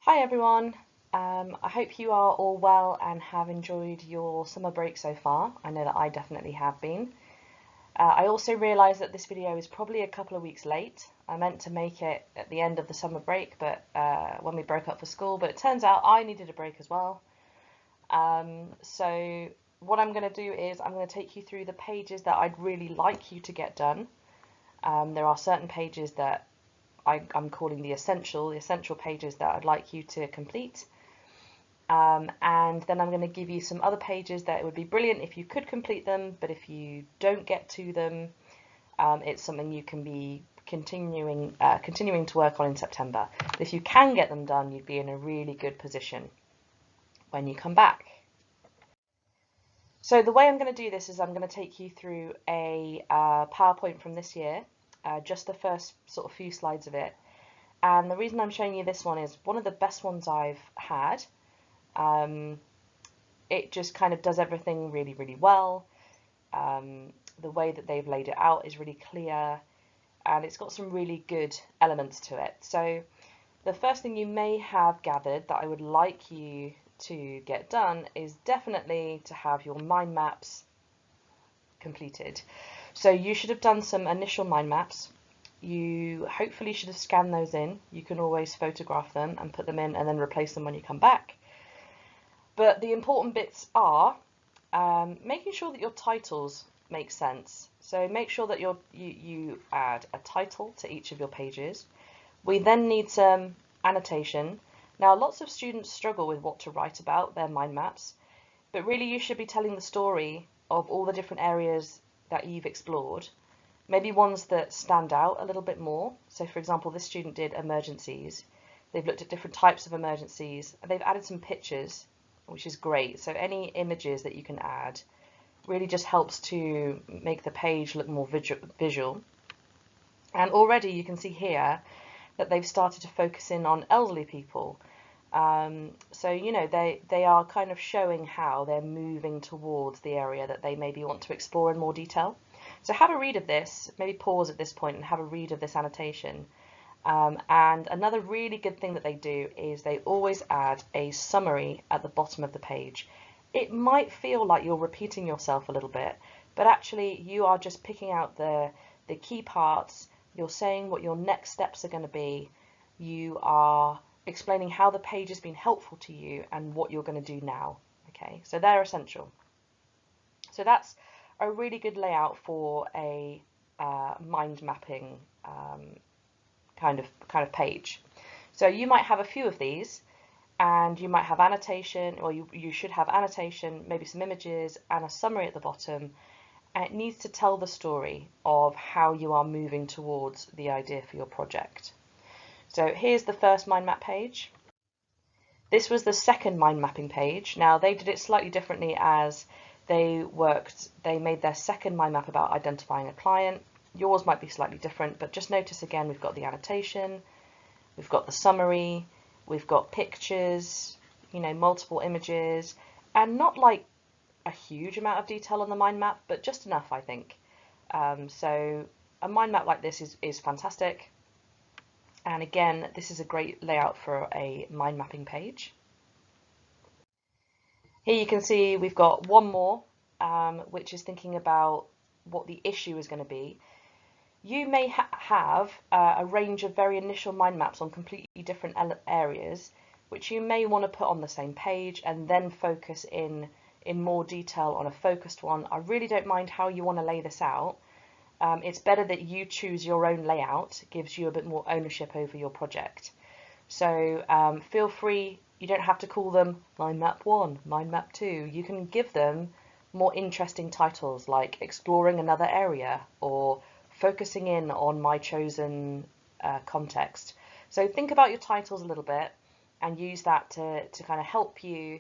Hi everyone. I hope you are all well and have enjoyed your summer break so far. I know that I definitely have been. I also realise that this video is probably a couple of weeks late. I meant to make it at the end of the summer break, but when we broke up for school, but it turns out I needed a break as well. So what I'm going to do is I'm going to take you through the pages that I'd really like you to get done. There are certain pages that I'm calling the essential pages that I'd like you to complete. And then I'm going to give you some other pages that it would be brilliant if you could complete them, but if you don't get to them, it's something you can be continuing to work on in September. But if you can get them done, you'd be in a really good position when you come back. So the way I'm going to do this is I'm going to take you through a PowerPoint from this year, just the first sort of few slides of it. And the reason I'm showing you this one is one of the best ones I've had. It just kind of does everything really, really well. The way that they've laid it out is really clear, and it's got some really good elements to it. So the first thing you may have gathered that I would like you to get done is definitely to have your mind maps completed. So you should have done some initial mind maps. You hopefully should have scanned those in. You can always photograph them and put them in and then replace them when you come back. But the important bits are making sure that your titles make sense. So make sure that you add a title to each of your pages. We then need some annotation. Now, lots of students struggle with what to write about their mind maps, but really you should be telling the story of all the different areas that you've explored. Maybe ones that stand out a little bit more. So for example, this student did emergencies. They've looked at different types of emergencies, and they've added some pictures, which is great. So any images that you can add really just helps to make the page look more visual. And already you can see here that they've started to focus in on elderly people. So, you know, they are kind of showing how they're moving towards the area that they maybe want to explore in more detail. So have a read of this, maybe pause at this point and have a read of this annotation. And another really good thing that they do is they always add a summary at the bottom of the page. It might feel like you're repeating yourself a little bit, but actually you are just picking out the key parts. You're saying what your next steps are going to be. You are explaining how the page has been helpful to you and what you're going to do now. Okay, so they're essential. So that's a really good layout for a mind mapping kind of page. So you might have a few of these, and you might have annotation, or you should have annotation, maybe some images and a summary at the bottom, and it needs to tell the story of how you are moving towards the idea for your project. So here's the first mind map page. This was the second mind mapping page. Now they did it slightly differently as they made their second mind map about identifying a client. Yours might be slightly different, but just notice again, we've got the annotation, we've got the summary, we've got pictures, you know, multiple images, and not like a huge amount of detail on the mind map, but just enough, I think. So a mind map like this is fantastic. And again, this is a great layout for a mind mapping page. Here you can see we've got one more, which is thinking about what the issue is going to be. You may have a range of very initial mind maps on completely different areas, which you may want to put on the same page and then focus in more detail on a focused one. I really don't mind how you want to lay this out. It's better that you choose your own layout. It gives you a bit more ownership over your project. So feel free, you don't have to call them mind map 1, mind map 2. You can give them more interesting titles like exploring another area or focusing in on my chosen context. So think about your titles a little bit and use that to kind of help you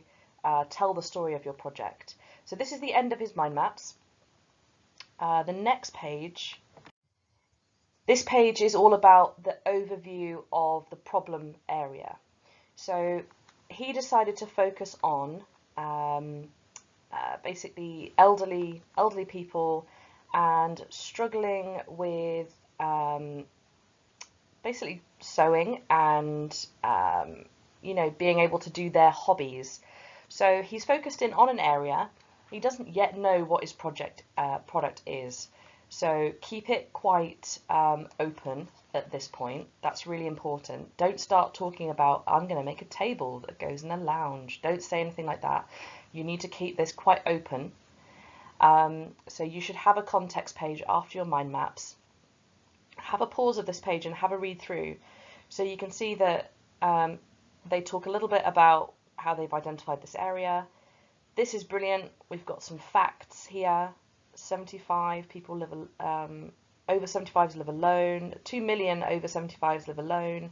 tell the story of your project. So this is the end of his mind maps. The next page, this page is all about the overview of the problem area. So he decided to focus on basically elderly people and struggling with basically sewing and you know, being able to do their hobbies. So he's focused in on an area. He doesn't yet know what his product is. So keep it quite open at this point. That's really important. Don't start talking about, I'm going to make a table that goes in a lounge. Don't say anything like that. You need to keep this quite open. So you should have a context page after your mind maps. Have a pause of this page and have a read through. So you can see that they talk a little bit about how they've identified this area. This is brilliant. We've got some facts here. 75 people live, over 75s live alone. 2 million over 75s live alone.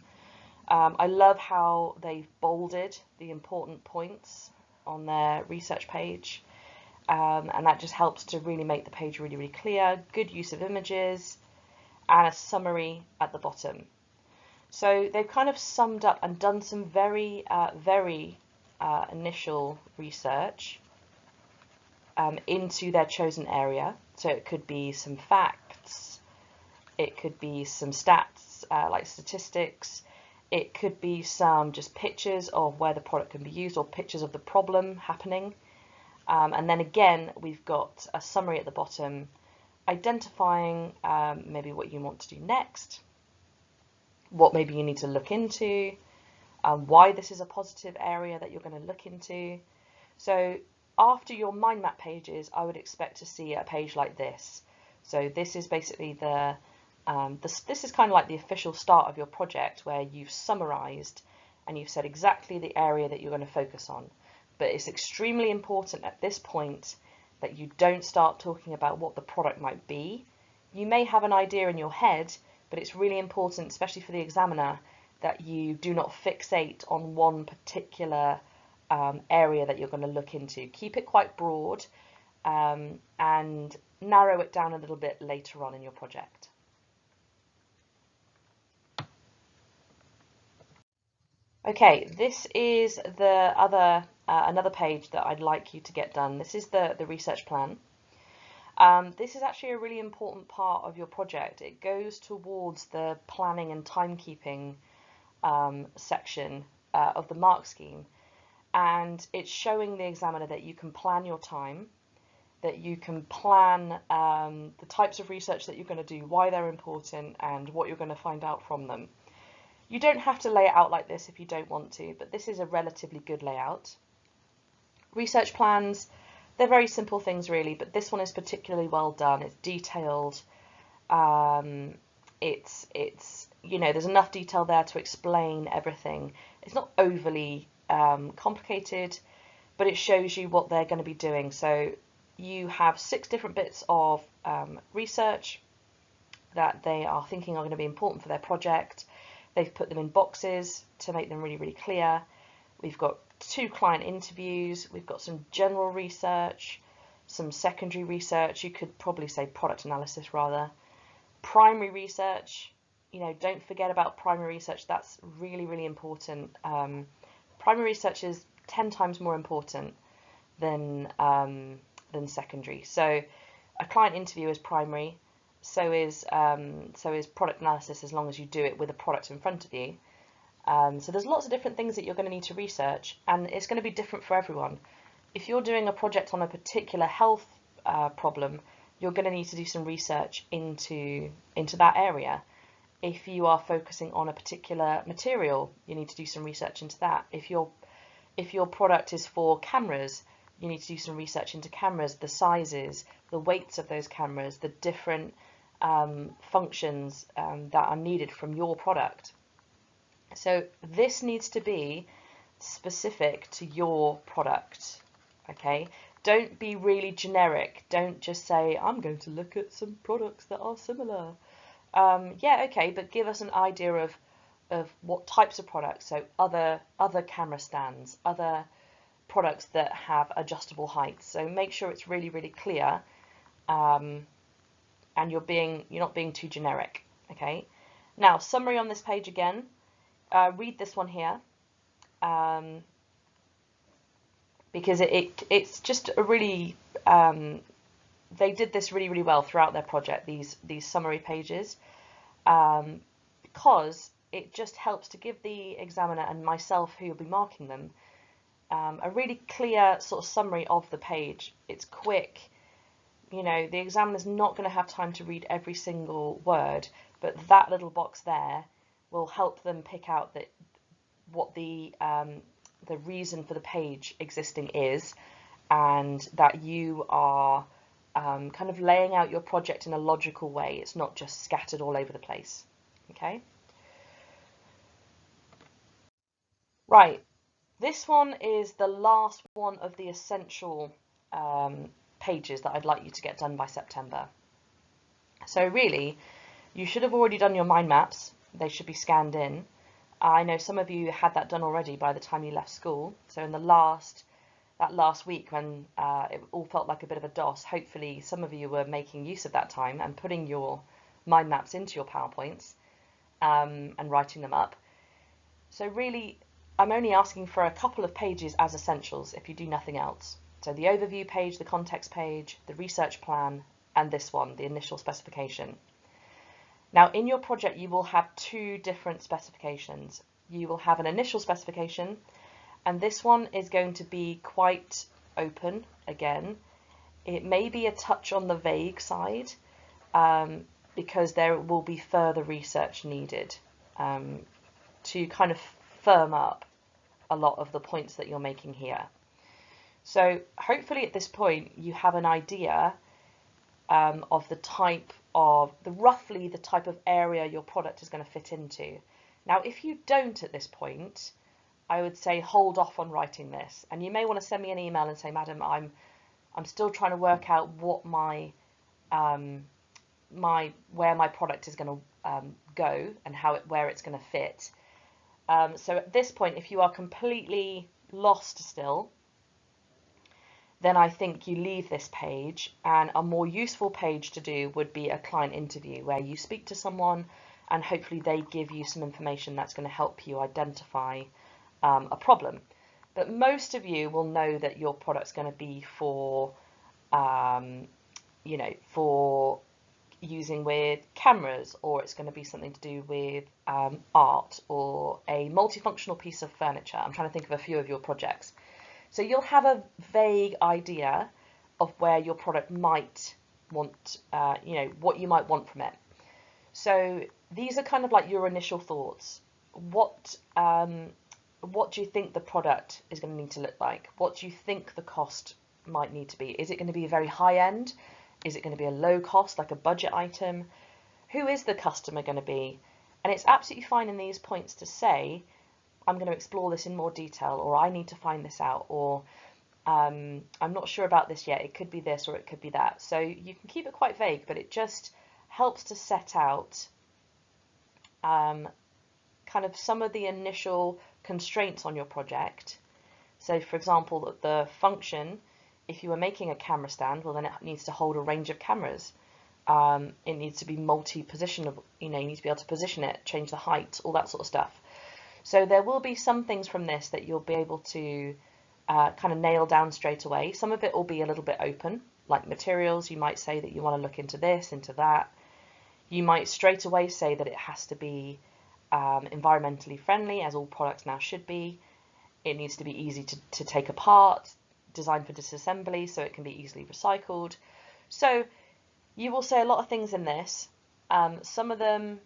I love how they've bolded the important points on their research page. And that just helps to really make the page really, really clear. Good use of images and a summary at the bottom. So they've kind of summed up and done some very initial research into their chosen area. So it could be some facts, it could be some stats like statistics, it could be some just pictures of where the product can be used or pictures of the problem happening. And then again, we've got a summary at the bottom identifying maybe what you want to do next, what maybe you need to look into, why this is a positive area that you're going to look into. So after your mind map pages, I would expect to see a page like this. So this is basically this is kind of like the official start of your project, where you've summarized and you've said exactly the area that you're going to focus on. But it's extremely important at this point that you don't start talking about what the product might be. You may have an idea in your head, but it's really important, especially for the examiner, that you do not fixate on one particular area that you're going to look into. Keep it quite broad and narrow it down a little bit later on in your project. Okay, this is the other another page that I'd like you to get done. This is the research plan. This is actually a really important part of your project. It goes towards the planning and timekeeping section of the mark scheme, and it's showing the examiner that you can plan your time, that you can plan the types of research that you're going to do, why they're important, and what you're going to find out from them. You don't have to lay it out like this if you don't want to, but this is a relatively good layout. Research plans, they're very simple things really, but this one is particularly well done. It's detailed. It's you know, there's enough detail there to explain everything. It's not overly complicated, but it shows you what they're going to be doing. So you have 6 different bits of research that they are thinking are going to be important for their project. They've put them in boxes to make them really, really clear. We've got 2 client interviews. We've got some general research, some secondary research. You could probably say product analysis rather. Primary research, you know, don't forget about primary research. That's really, really important. Primary research is 10 times more important than secondary. So a client interview is primary. So is product analysis, as long as you do it with a product in front of you. So there's lots of different things that you're going to need to research, and it's going to be different for everyone. If you're doing a project on a particular health problem, you're going to need to do some research into that area. If you are focusing on a particular material, you need to do some research into that. If your product is for cameras, you need to do some research into cameras, the sizes, the weights of those cameras, the different functions that are needed from your product. So this needs to be specific to your product, okay? Don't be really generic. Don't just say, I'm going to look at some products that are similar. Yeah, okay, but give us an idea of what types of products. So other camera stands, other products that have adjustable heights. So make sure it's really, really clear, and you're not being too generic. Okay. Now, summary on this page again. Read this one here, because it's just a really they did this really, really well throughout their project. These summary pages, because it just helps to give the examiner and myself, who will be marking them, a really clear sort of summary of the page. It's quick. You know, the examiner's not going to have time to read every single word, but that little box there will help them pick out that what the reason for the page existing is, and that you are kind of laying out your project in a logical way. It's not just scattered all over the place. Okay. Right. This one is the last one of the essential pages that I'd like you to get done by September. So really, you should have already done your mind maps. They should be scanned in. I know some of you had that done already by the time you left school. So in that last week when it all felt like a bit of a DOS, hopefully some of you were making use of that time and putting your mind maps into your PowerPoints and writing them up. So really, I'm only asking for a couple of pages as essentials if you do nothing else. So the overview page, the context page, the research plan, and this one, the initial specification. Now in your project you will have two different specifications. You will have an initial specification, and this one is going to be quite open again. It may be a touch on the vague side because there will be further research needed to kind of firm up a lot of the points that you're making here. So hopefully at this point you have an idea of the type of, roughly the type of area your product is going to fit into. Now if you don't at this point, I would say hold off on writing this, and you may want to send me an email and say, Madam, I'm still trying to work out what my where my product is going to go and where it's going to fit. So at this point, if you are completely lost still, then I think you leave this page, and a more useful page to do would be a client interview where you speak to someone and hopefully they give you some information that's going to help you identify a problem. But most of you will know that your product's going to be for, you know, for using with cameras, or it's going to be something to do with art or a multifunctional piece of furniture. I'm trying to think of a few of your projects. So you'll have a vague idea of where your product might want, you know, what you might want from it. So these are kind of like your initial thoughts. What do you think the product is going to need to look like? What do you think the cost might need to be? Is it going to be very high end? Is it going to be a low cost, like a budget item? Who is the customer going to be? And it's absolutely fine in these points to say, I'm going to explore this in more detail, or I need to find this out, or I'm not sure about this yet. It could be this or it could be that. So you can keep it quite vague, but it just helps to set out kind of some of the initial constraints on your project. So for example, the function, if you were making a camera stand, well then it needs to hold a range of cameras. It needs to be multi-positionable, you know, you need to be able to position it, change the height, all that sort of stuff. So there will be some things from this that you'll be able to kind of nail down straight away. Some of it will be a little bit open, like materials. You might say that you want to look into this, into that. You might straight away say that it has to be environmentally friendly, as all products now should be. It needs to be easy to take apart, designed for disassembly, so it can be easily recycled. So you will say a lot of things in this. Some of them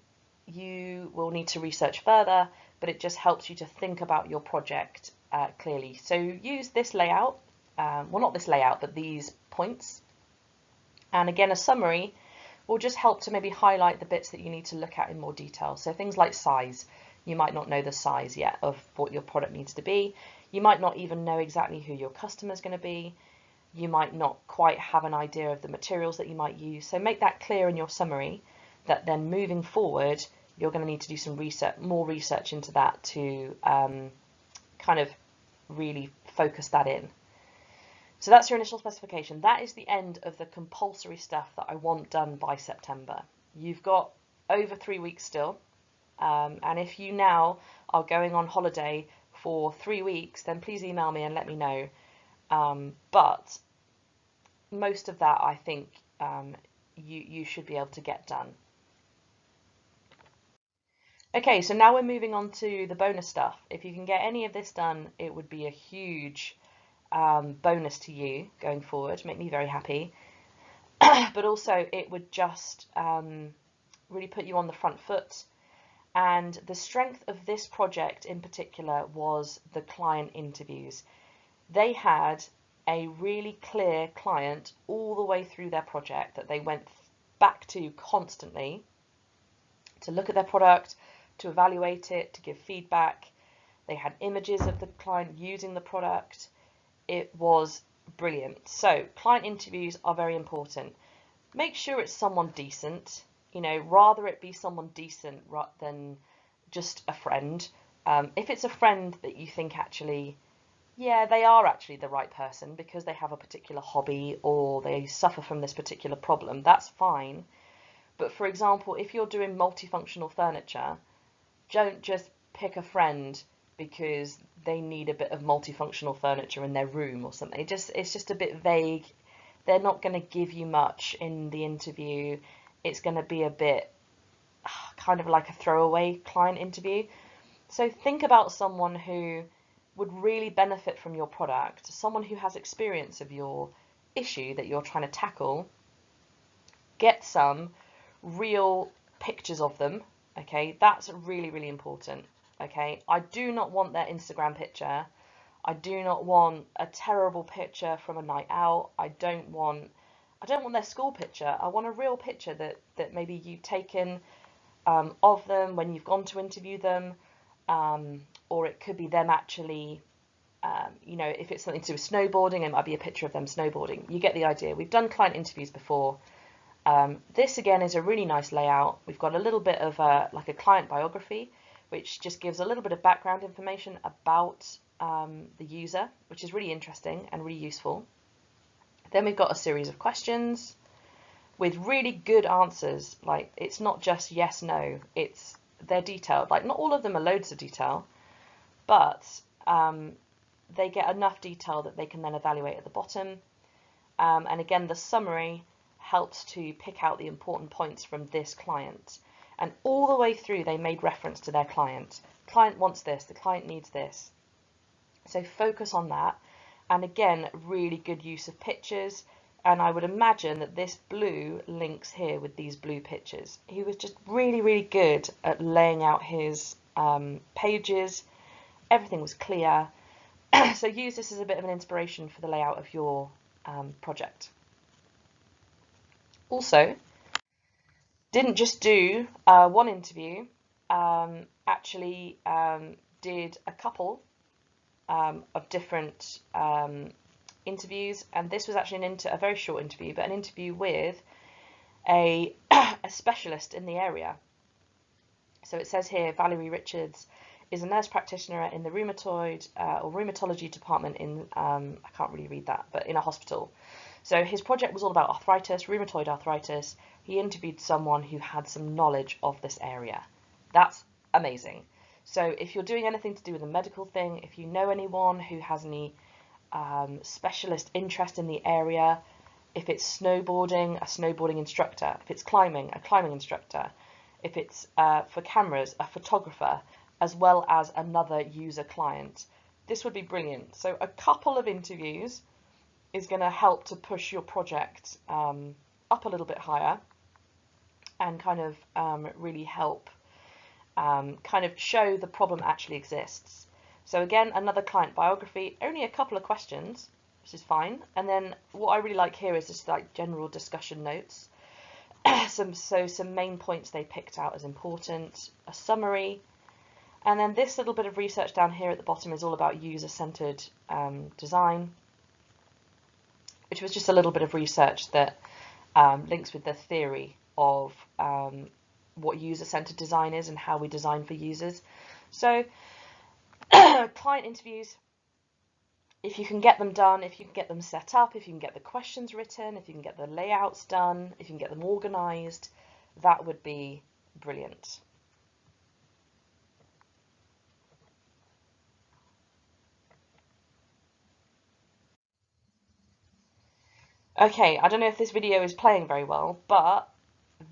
you will need to research further, but it just helps you to think about your project clearly. So use this layout, well not this layout, but these points. And again, a summary will just help to maybe highlight the bits that you need to look at in more detail. So things like size. You might not know the size yet of what your product needs to be. You might not even know exactly who your customer is going to be. You might not quite have an idea of the materials that you might use. So make that clear in your summary, that then moving forward, you're going to need to do some research, more research into that to kind of really focus that in. So that's your initial specification. That is the end of the compulsory stuff that I want done by September. You've got over 3 weeks still. And if you now are going on holiday for 3 weeks, then please email me and let me know. But most of that, I think, you should be able to get done. Okay, so now we're moving on to the bonus stuff. If you can get any of this done, it would be a huge bonus to you going forward, make me very happy. But also it would just really put you on the front foot. And the strength of this project in particular was the client interviews. They had a really clear client all the way through their project that they went back to constantly to look at their product, to evaluate it, to give feedback. They had images of the client using the product. It was brilliant. So client interviews are very important. Make sure it's someone decent, you know, rather it be someone decent than just a friend. If it's a friend that you think actually, yeah, they are actually the right person because they have a particular hobby or they suffer from this particular problem, that's fine. But for example, if you're doing multifunctional furniture, don't just pick a friend because they need a bit of multifunctional furniture in their room or something. It's just a bit vague. They're not going to give you much in the interview. It's going to be a bit kind of like a throwaway client interview. So think about someone who would really benefit from your product, someone who has experience of your issue that you're trying to tackle. Get some real pictures of them. Okay, that's really, really important. Okay, I do not want their Instagram picture. I do not want a terrible picture from a night out. I don't want their school picture. I want a real picture that maybe you've taken of them when you've gone to interview them, or it could be them actually. You know, if it's something to do with snowboarding, it might be a picture of them snowboarding. You get the idea. We've done client interviews before. This again is a really nice layout. We've got a little bit of like a client biography, which just gives a little bit of background information about the user, which is really interesting and really useful. Then we've got a series of questions with really good answers. Like, it's not just yes, no, they're detailed. Like, not all of them are loads of detail, but they get enough detail that they can then evaluate at the bottom. And again, the summary helps to pick out the important points from this client. And all the way through, they made reference to their client. Client wants this, the client needs this. So focus on that. And again, really good use of pictures. And I would imagine that this blue links here with these blue pictures. He was just really, really good at laying out his pages. Everything was clear. So use this as a bit of an inspiration for the layout of your project. Also, didn't just do one interview, actually did a couple of different interviews, and this was actually a very short interview, but an interview with a specialist in the area. So it says here, Valerie Richards is a nurse practitioner in the rheumatoid or rheumatology department in, I can't really read that, but in a hospital. So his project was all about arthritis, rheumatoid arthritis. He interviewed someone who had some knowledge of this area. That's amazing. So if you're doing anything to do with a medical thing, if you know anyone who has any specialist interest in the area, if it's snowboarding, a snowboarding instructor, if it's climbing, a climbing instructor, if it's for cameras, a photographer, as well as another user client, this would be brilliant. So a couple of interviews is going to help to push your project up a little bit higher and kind of really help kind of show the problem actually exists. So again, another client biography, only a couple of questions, which is fine. And then what I really like here is just like general discussion notes. some main points they picked out as important, a summary, and then this little bit of research down here at the bottom is all about user-centered design, which was just a little bit of research that links with the theory of what user-centered design is and how we design for users. So client interviews, if you can get them done, if you can get them set up, if you can get the questions written, if you can get the layouts done, if you can get them organized, that would be brilliant. Okay, I don't know if this video is playing very well, but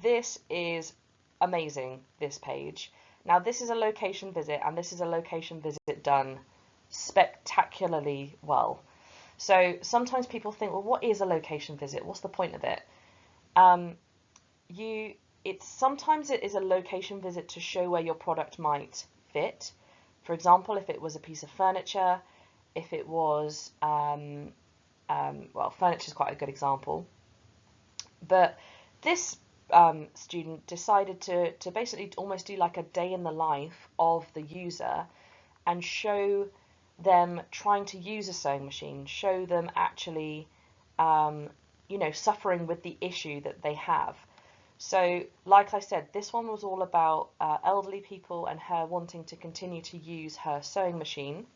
this is amazing, this page. Now this is a location visit, and this is a location visit done spectacularly well. So sometimes people think, well, what is a location visit? What's the point of it? Sometimes it is a location visit to show where your product might fit. For example, if it was a piece of furniture, if it was, well, furniture is quite a good example. But this student decided to basically almost do like a day in the life of the user and show them trying to use a sewing machine, show them actually, suffering with the issue that they have. So, like I said, this one was all about elderly people and her wanting to continue to use her sewing machine.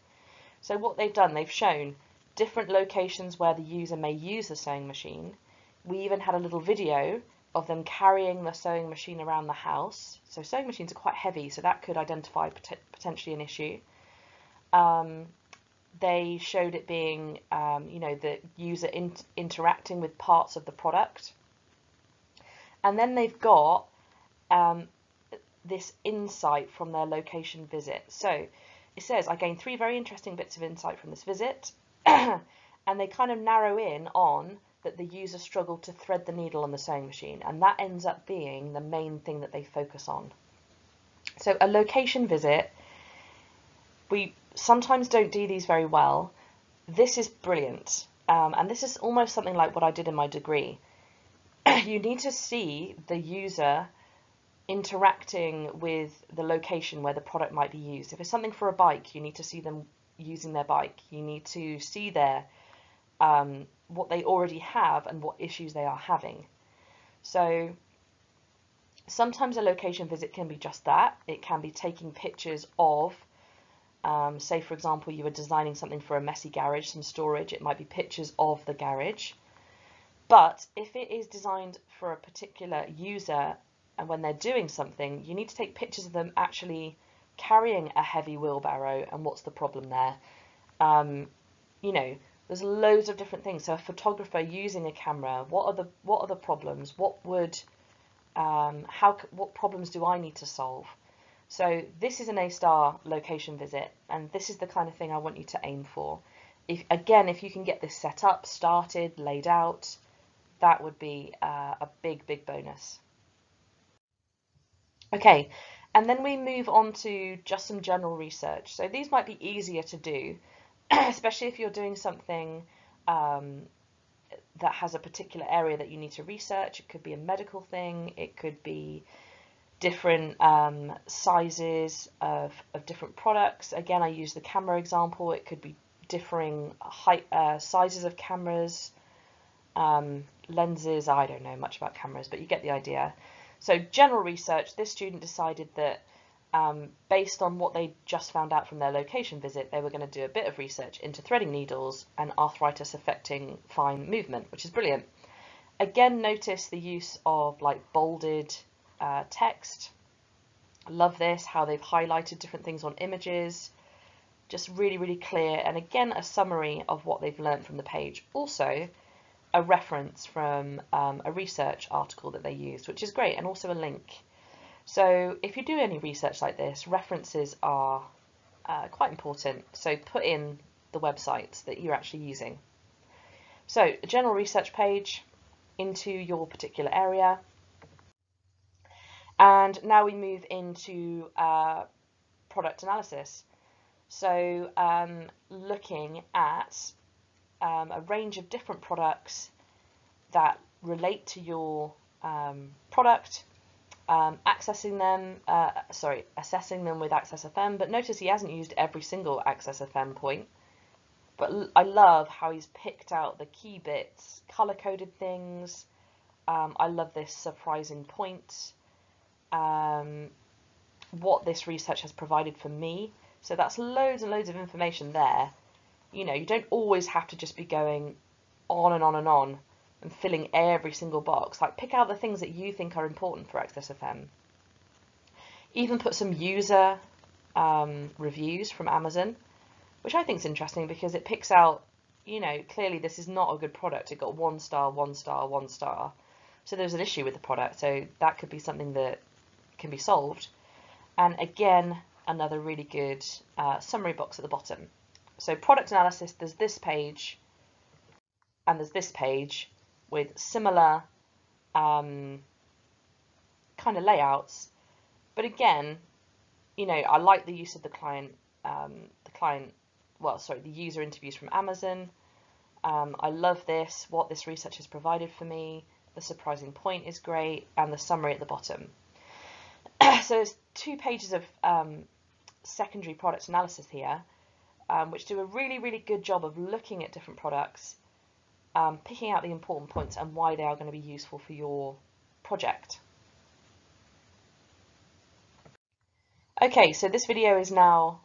So what they've done, they've shown different locations where the user may use the sewing machine. We even had a little video of them carrying the sewing machine around the house. So sewing machines are quite heavy, so that could identify potentially an issue. They showed it being, the user interacting with parts of the product. And then they've got this insight from their location visit. So it says, I gained 3 very interesting bits of insight from this visit. And they kind of narrow in on that the user struggled to thread the needle on the sewing machine. And that ends up being the main thing that they focus on. So a location visit, we sometimes don't do these very well. This is brilliant. And this is almost something like what I did in my degree. You need to see the user interacting with the location where the product might be used. If it's something for a bike, you need to see them using their bike. You need to see their what they already have and what issues they are having. So sometimes a location visit can be just that. It can be taking pictures of, say for example, you were designing something for a messy garage, some storage. It might be pictures of the garage. But if it is designed for a particular user and when they're doing something, you need to take pictures of them actually carrying a heavy wheelbarrow and what's the problem there. There's loads of different things. So a photographer using a camera, what are the problems? What problems do I need to solve? So this is an A-star location visit, and this is the kind of thing I want you to aim for. If you can get this set up, started, laid out, that would be a big, big bonus. Okay, and then we move on to just some general research. So these might be easier to do, especially if you're doing something that has a particular area that you need to research. It could be a medical thing, it could be different sizes of different products. Again, I use the camera example. It could be differing sizes of cameras, lenses. I don't know much about cameras, but you get the idea. So general research, this student decided that based on what they just found out from their location visit, they were going to do a bit of research into threading needles and arthritis affecting fine movement, which is brilliant. Again, notice the use of like bolded text. Love this, how they've highlighted different things on images. Just really, really clear. And again, a summary of what they've learned from the page. Also, a reference from a research article that they used, which is great, and also a link. So if you do any research like this, references are quite important. So put in the websites that you're actually using. So a general research page into your particular area. And now we move into product analysis. So looking at a range of different products that relate to your product, assessing them with Access FM. But notice he hasn't used every single Access FM point. But I love how he's picked out the key bits, color-coded things. I love this surprising point. What this research has provided for me. So that's loads and loads of information there. You know, you don't always have to just be going on and on and on and filling every single box. Like, pick out the things that you think are important for Access FM. Even put some user reviews from Amazon, which I think is interesting because it picks out, you know, clearly this is not a good product. It got 1 star, 1 star, 1 star. So there's an issue with the product. So that could be something that can be solved. And again, another really good summary box at the bottom. So product analysis, there's this page and there's this page with similar kind of layouts. But again, you know, I like the use of the user interviews from Amazon. I love this, what this research has provided for me. The surprising point is great, and the summary at the bottom. So there's 2 pages of secondary product analysis here, which do a really, really good job of looking at different products, picking out the important points and why they are going to be useful for your project. Okay, so this video is now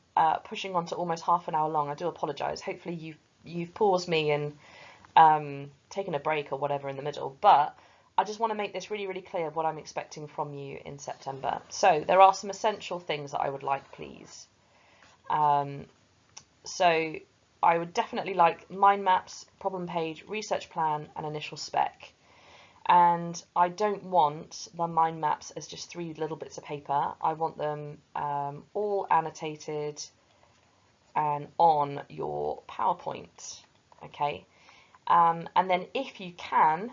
pushing on to almost half an hour long. I do apologise. Hopefully you've paused me and taken a break or whatever in the middle, but I just want to make this really, really clear what I'm expecting from you in September. So there are some essential things that I would like, please. So I would definitely like mind maps, problem page, research plan, and initial spec. And I don't want the mind maps as just 3 little bits of paper. I want them all annotated and on your PowerPoint, okay? And then if you can,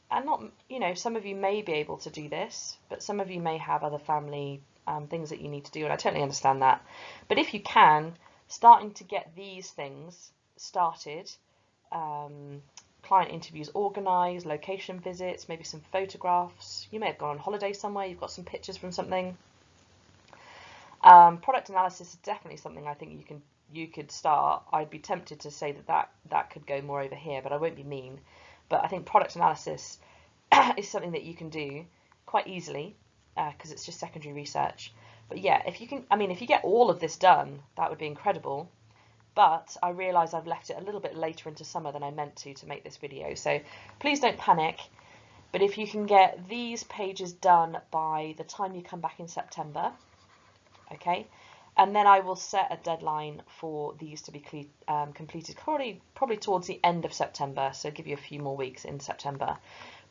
and not, you know, some of you may be able to do this, but some of you may have other family things that you need to do, and I totally understand that. But if you can, starting to get these things started, client interviews organised, location visits, maybe some photographs. You may have gone on holiday somewhere, you've got some pictures from something. Product analysis is definitely something I think you could start. I'd be tempted to say that could go more over here, but I won't be mean. But I think product analysis is something that you can do quite easily because it's just secondary research. But yeah, if you can, I mean, if you get all of this done, that would be incredible. But I realise I've left it a little bit later into summer than I meant to make this video. So please don't panic. But if you can get these pages done by the time you come back in September, okay, and then I will set a deadline for these to be completed probably towards the end of September, so give you a few more weeks in September.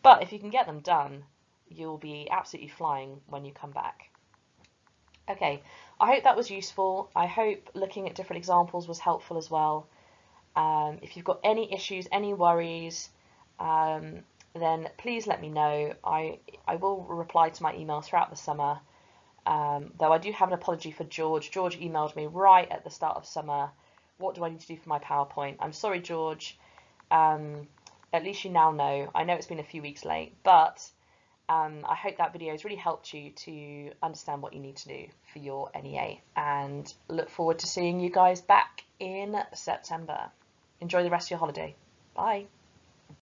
But if you can get them done, you'll be absolutely flying when you come back. Okay, I hope that was useful. I hope looking at different examples was helpful as well. If you've got any issues, any worries, then please let me know. I will reply to my email throughout the summer. Though I do have an apology for George. George emailed me right at the start of summer. What do I need to do for my PowerPoint? I'm sorry, George. At least you now know. I know it's been a few weeks late, but I hope that video has really helped you to understand what you need to do for your NEA, and look forward to seeing you guys back in September. Enjoy the rest of your holiday. Bye.